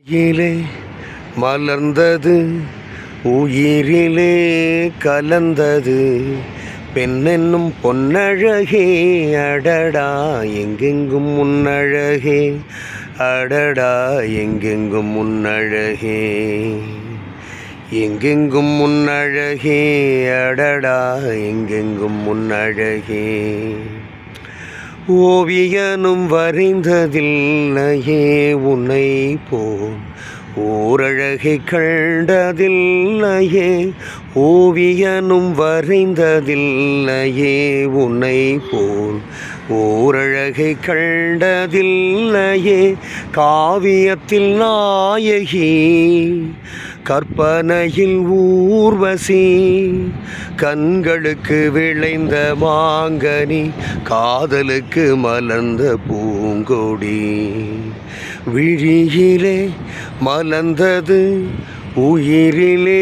இலே மலர்ந்தது உயிரிலே கலந்தது பெண்ணென்னும் பொன்னழகே அடடா எங்கெங்கும் முன்னழகே அடடா எங்கெங்கும் முன்னழகே எங்கெங்கும் முன்னழகே அடடா எங்கெங்கும் முன்னழகே ஓவியனும் வரைந்ததில்லையே உன்னை போல் ஓரழகை கண்டதில்லையே ஓவியனும் வரைந்ததில்லையே உன்னை போல் ஓரழகை கண்டதில்லையே காவியத்தில் நாயகி கற்பனையில் ஊர்வசி கண்களுக்கு விளைந்த மாங்கனி காதலுக்கு மலர்ந்த பூங்கொடி விழியிலே மலர்ந்தது உயிரிலே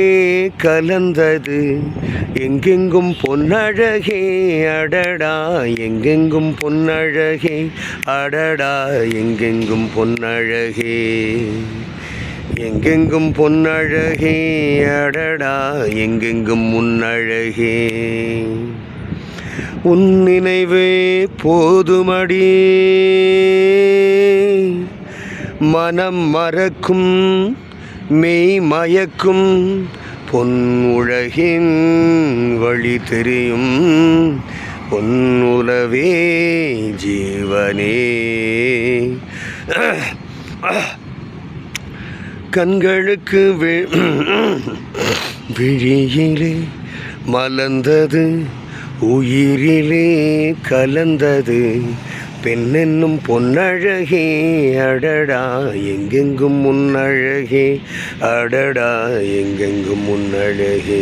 கலந்தது எங்கெங்கும் பொன்னழகே அடடா எங்கெங்கும் பொன்னழகே அடடா எங்கெங்கும் பொன்னழகே எங்கெங்கும் பொன்னழகே அடடா எங்கெங்கும் முன்னழகே உன் நினைவே போதுமடி மனம் மறக்கும் மெய் மயக்கும் பொன் உலகின் வழி தெரியும் பொன் உலவே ஜீவனே கண்களுக்கு விழியிலே மலர்ந்தது உயிரிலே கலந்தது பெண்ணென்னும் பொன்னழகே அடடா எங்கெங்கும் முன்னழகே அடடா எங்கெங்கும் முன்னழகே